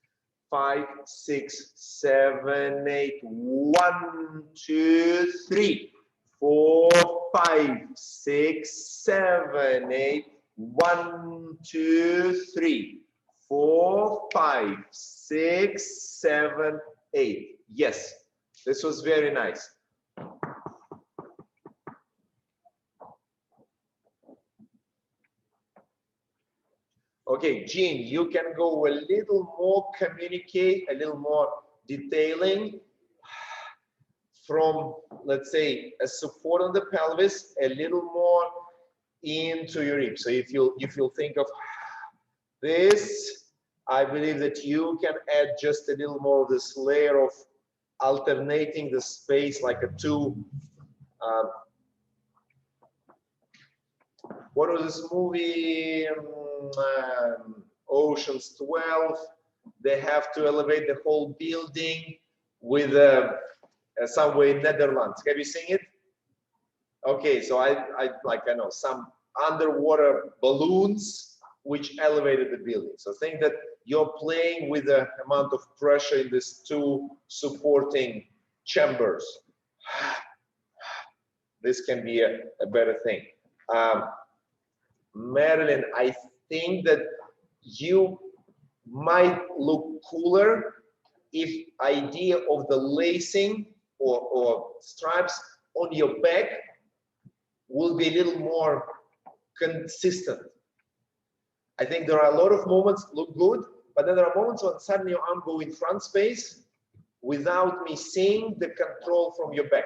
5, 6, 7, 8. 1, 2, 3, 4, 5, 6, 7, 8. 1, 2, 3, 4, 5, 6, 7, 8. Yes, this was very nice. Okay, Jean, you can go a little more communicate, a little more detailing from, let's say, a support on the pelvis, a little more into your ribs. So if you'll think of this, I believe that you can add just a little more of this layer of alternating the space like a two. What was this movie? Ocean's 12. They have to elevate the whole building with somewhere in Netherlands. Have you seen it? Okay, so I know some underwater balloons which elevated the building. So think that you're playing with the amount of pressure in these two supporting chambers. This can be a better thing. Marilyn, I think that you might look cooler if idea of the lacing or stripes on your back will be a little more consistent. I think there are a lot of moments look good, but then there are moments when suddenly your arm go in front space without me seeing the control from your back.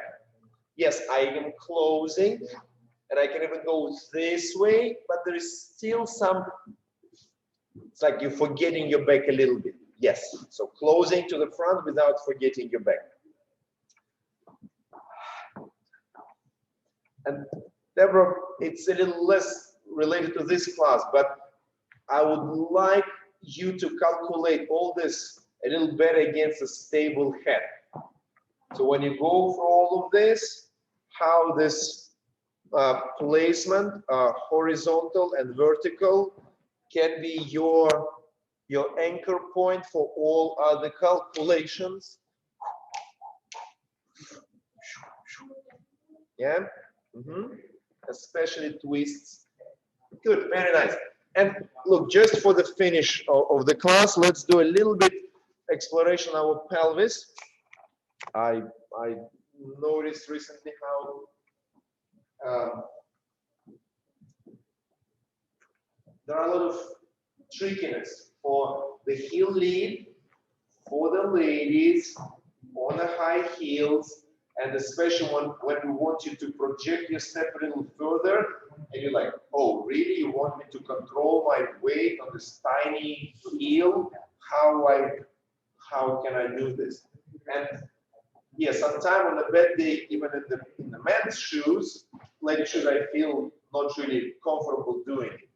Yes, I am closing and I can even go this way, but there is still some, it's like you're forgetting your back a little bit. Yes, so closing to the front without forgetting your back. And Deborah, it's a little less related to this class, but I would like you to calculate all this a little better against a stable head. So when you go through all of this, how this placement, horizontal and vertical, can be your anchor point for all other calculations. Yeah, especially twists. Good, very nice. And look, just for the finish of the class, let's do a little bit exploration of our pelvis. I noticed recently how there are a lot of trickiness for the heel lead, for the ladies, on the high heels, and especially when we want you to project your step a little further, and you're like, oh, really? You want me to control my weight on this tiny heel? How can I do this? And yeah, sometimes on a bad day, even in the men's shoes, ladies' shoes, I feel not really comfortable doing it.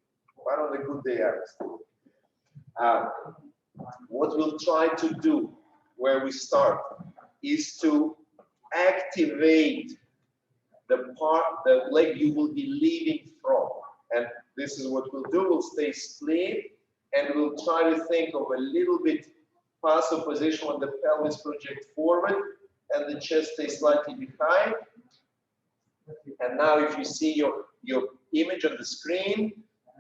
But on a good day, I was. What we'll try to do, where we start, is to activate the leg you will be leaving from. And this is what we'll do. We'll stay split and we'll try to think of a little bit Paso position when the pelvis project forward and the chest stays slightly behind. And now if you see your image on the screen,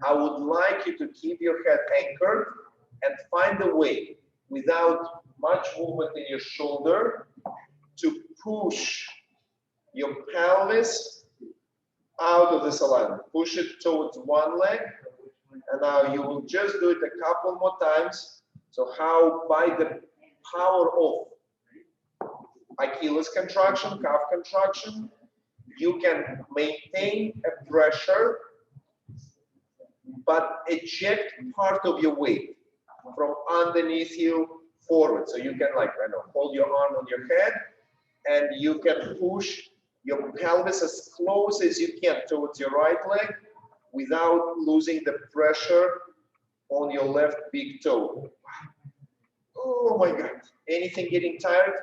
I would like you to keep your head anchored and find a way without much movement in your shoulder to push your pelvis out of this alignment. Push it towards one leg, and now you will just do it a couple more times. So how by the power of Achilles contraction, calf contraction, you can maintain a pressure, but eject part of your weight from underneath you forward. So you can, like, I know, hold your arm on your head and you can push your pelvis as close as you can towards your right leg without losing the pressure on your left big toe. Oh my God. Anything getting tired?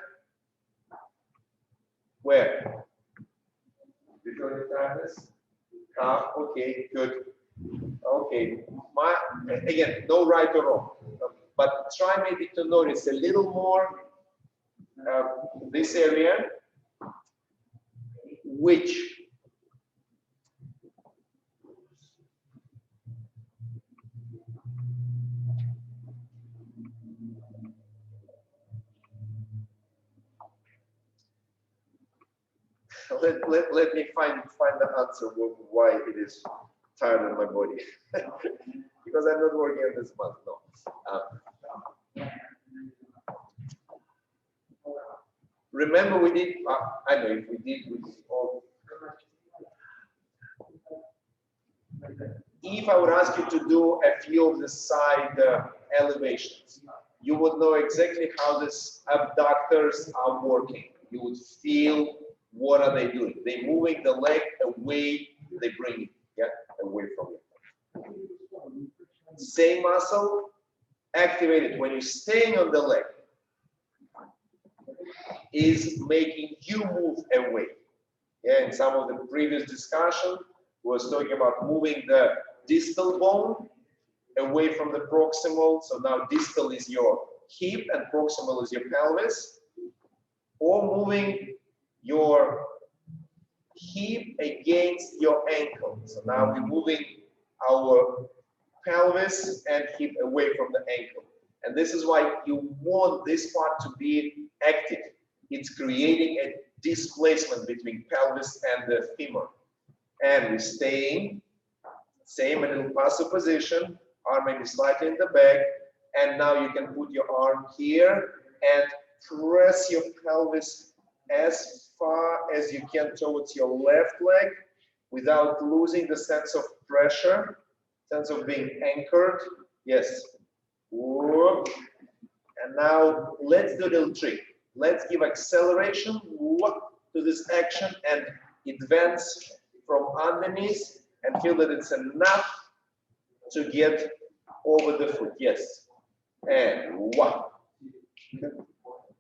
Where? Before the tiredness? Okay, good. Okay, again, no right or wrong, but try maybe to notice a little more this area, which let me find the answer why it is tired in my body because I'm not working on this month. No. Remember we did, I know if we did with all. If I would ask you to do a few of the side elevations, you would know exactly how these abductors are working. You would feel what are they doing. They're moving the leg away, they bring it away from you. Same muscle activated when you're staying on the leg is making you move away. Yeah, in some of the previous discussion, we was talking about moving the distal bone away from the proximal. So now distal is your hip and proximal is your pelvis, or moving your hip against your ankle. So now we're moving our pelvis and hip away from the ankle. And this is why you want this part to be active. It's creating a displacement between pelvis and the femur. And we're staying, same a little paso position, arm maybe slightly in the back. And now you can put your arm here and press your pelvis as far as you can towards your left leg without losing the sense of pressure, sense of being anchored. Yes. Whoop. And now let's do a little trick. Let's give acceleration to this action and advance from underneath and feel that it's enough to get over the foot. Yes. And one.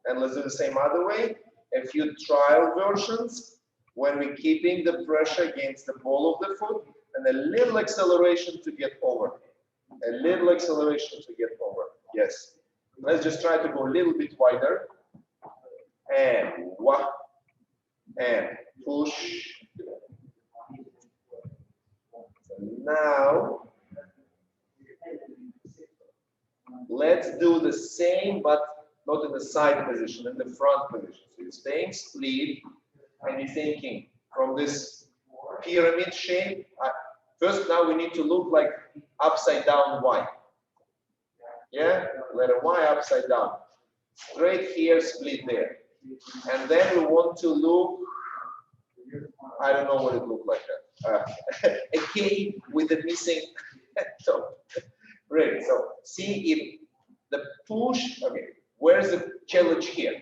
And let's do the same other way. A few trial versions when we're keeping the pressure against the ball of the foot and a little acceleration to get over. A little acceleration to get over. Yes. Let's just try to go a little bit wider. And one. And push. Now, let's do the same, but not in the side position, in the front position. So you're staying split, and you're thinking from this pyramid shape. First, now we need to look like upside down Y. Yeah, letter Y upside down. Straight here, split there. And then we want to look, I don't know what it looked like that. A K with the missing top. Great. So see if the push, okay, where's the challenge here?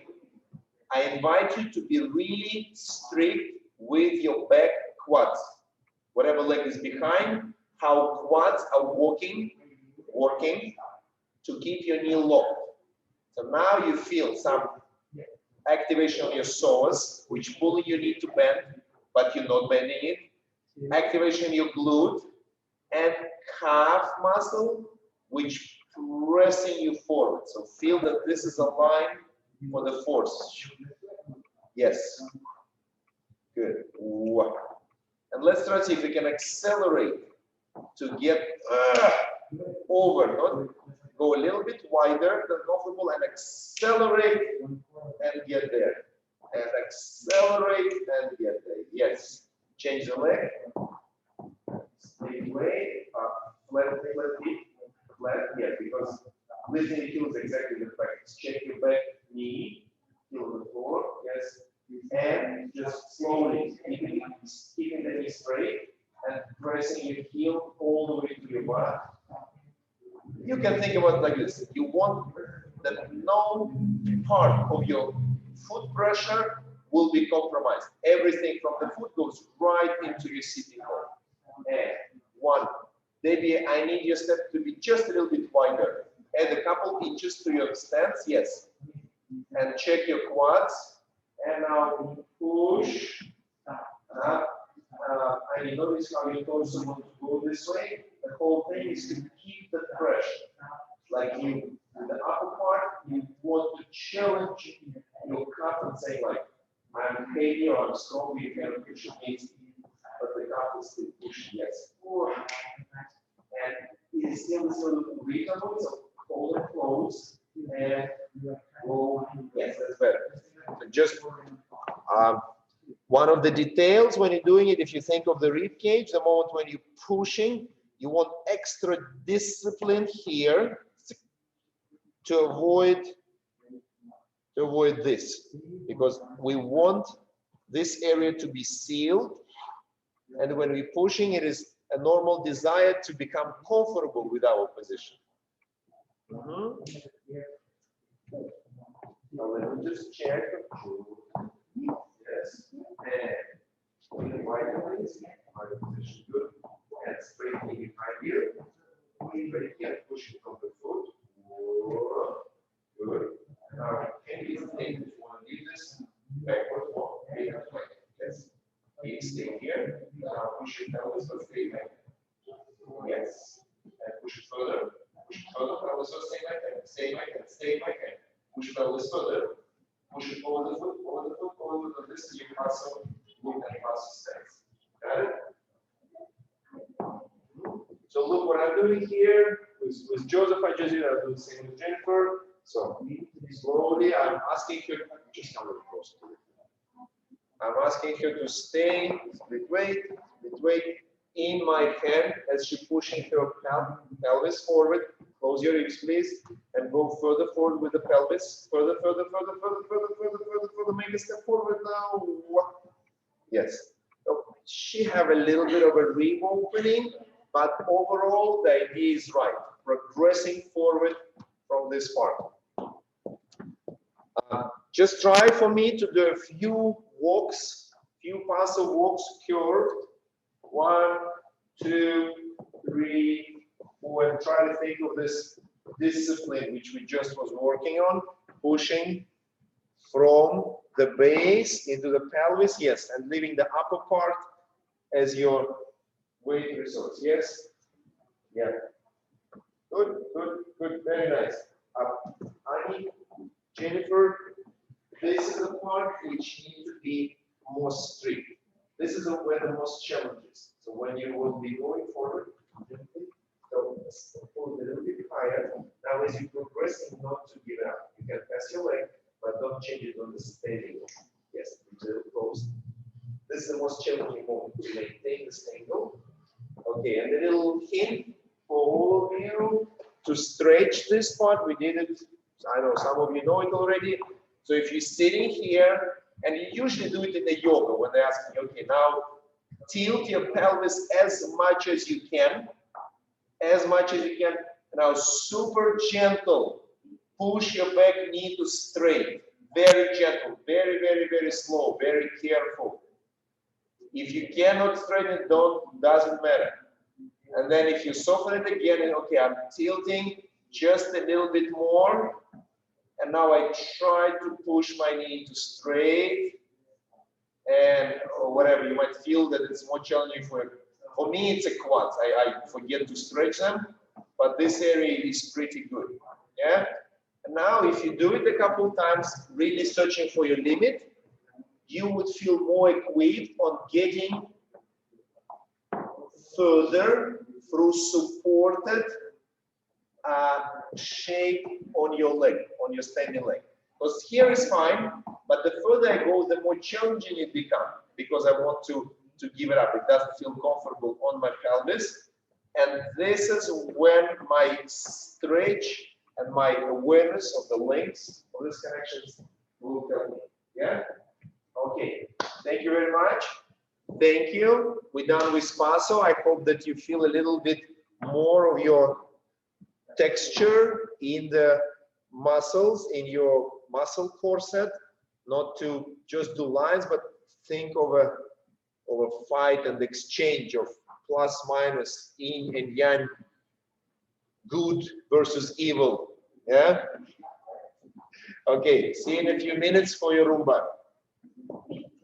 I invite you to be really strict with your back quads. Whatever leg is behind, how quads are working to keep your knee locked. So now you feel some activation of your psoas, which pulling your knee to bend, but you're not bending it. Activation of your glute and calf muscle, which pressing you forward. So feel that this is a line for the force. Yes. Good. And let's try to see if we can accelerate to get over, not go a little bit wider than comfortable and accelerate and get there. And accelerate and get there. Yes. Change the leg. Stay away. Flat, yeah, because lifting the heels is exactly the practice. Check your back knee, feel the floor, yes, and just slowly keeping the knee straight and pressing your heel all the way to your butt. You can think about it like this. You want that no part of your foot pressure will be compromised. Everything from the foot goes right into your sitting bone. And one. Maybe I need your step to be just a little bit wider. Add a couple inches to your stance, yes. And check your quads. And now push. And you notice how your torso wants to go this way. The whole thing is to keep the pressure. Like you, in the upper part, you want to challenge your calf and say like, I'm heavy or I'm strong, you can push me. But the calf is still pushing, yes. And it is still sort of reasonable, so hold and close, and go, yes, that's better. So just one One of the details when you're doing it, if you think of the rib cage, the moment when you're pushing, you want extra discipline here to avoid this, because we want this area to be sealed, and when we're pushing, it is a normal desire to become comfortable with our position. Now let me just check. Yes, and right place, my position good, and straightening behind here. Right here, pushing from the foot. Good. Now, can you take this one, leave this backward walk? Yes. Please stay here. Now push it down, so stay back. Yes. And push it further. Push it further. Now so stay back and stay back and stay back and push it further. Push it over the foot, over the foot, over the foot. This is your Paso look and Paso stance. Got it? So look what I'm doing here with Joseph. I just did. I'll do the same with Jennifer. So slowly, I'm asking her, just come really close to it. I'm asking her to stay split weight in my hand as she's pushing her pelvis forward. Close your hips, please, and go further forward with the pelvis. Further. Make a step forward now. Yes. So she have a little bit of a rib opening, but overall the idea is right. Progressing forward from this part. Just try for me to do a few walks, few Paso walks curved. 1, 2, 3, 4, and try to think of this discipline which we just was working on, pushing from the base into the pelvis, yes, and leaving the upper part as your weight resource, yes, yeah, good, very nice. Annie, Jennifer, this is the part which needs to be more strict. This is where the most challenge is. So when you will be going forward, so pull a little bit higher. Now as you progress, not to give up. You can pass your leg, but don't change it on the standing. Yes, a little close. This is the most challenging moment to maintain this angle. Okay, and a little hint for all of you to stretch this part. We did it. I know some of you know it already. So if you're sitting here, and you usually do it in the yoga when they ask you, okay, now tilt your pelvis as much as you can, Now super gentle, push your back knee to straight, very gentle, very slow, very careful. If you cannot straighten it, doesn't matter. And then if you soften it again, and okay, I'm tilting just a little bit more. And now I try to push my knee to straight, and or whatever, you might feel that it's more challenging for me, it's a quads. I forget to stretch them, but this area is pretty good. Yeah. And now if you do it a couple of times, really searching for your limit, you would feel more equipped on getting further through supported shape on your leg, on your standing leg. Because here is fine, but the further I go, the more challenging it becomes, because I want to give it up. It doesn't feel comfortable on my pelvis. And this is when my stretch and my awareness of the lengths of these connections will help me. Yeah? Okay. Thank you very much. Thank you. We're done with Paso. I hope that you feel a little bit more of your texture in the muscles, in your muscle corset, not to just do lines, but think of a fight and exchange of plus minus, yin and yang, good versus evil. Yeah. Okay. See you in a few minutes for your Rumba.